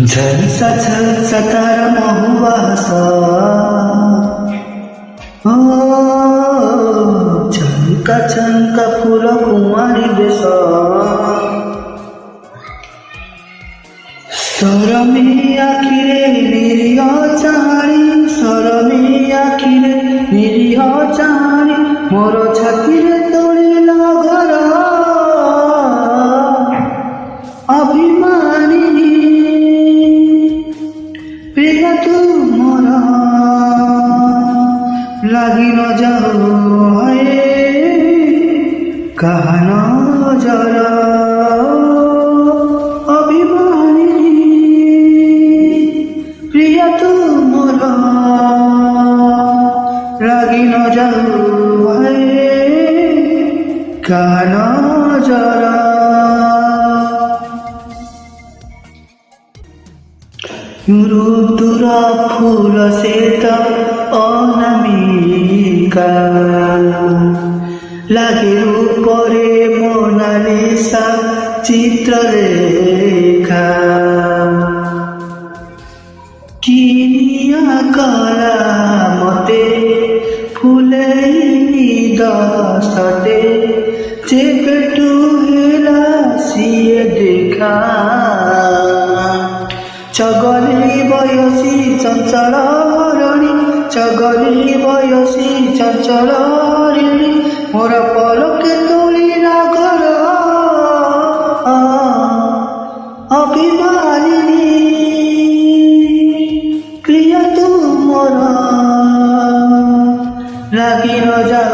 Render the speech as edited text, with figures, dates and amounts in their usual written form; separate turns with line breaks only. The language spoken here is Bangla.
ঝলসা ঝলসা তার মহুবাস ও ঝঙ্কা ঝঙ্কা ফুল কুমারী বেশ ସରମୀ ଆଖିରେ ନିରୀହ ଚାହାଣି ସରମୀ ଆଖିରେ ନିରୀହ ଚାହାଣି ମୋର ଛାତିରେ ତୋଳିଲା ଘର ଅଭିମାନୀ ପ୍ରିୟ ତୁ ମୋର ଲାଗି ନ ଯାଉ ହେ କାହା ନଜର লাগি ন যাও কান জরা ঋতুর ফুল শ্বেত অনামিকা লাগে উপরে মোনালিসা চিত্রলেখা কিনিয়া কলা মতে ফুলেই দশতে চেপেটু হেলা সিয়ে দেখা চগলি বয়সী চঞ্চল হরণী চগলি বয়সী চঞ্চল হরিণী মোর পলকে তোলিলা ঘর অভিমানিনী প্রিয় তু মোর লাগি ন যাও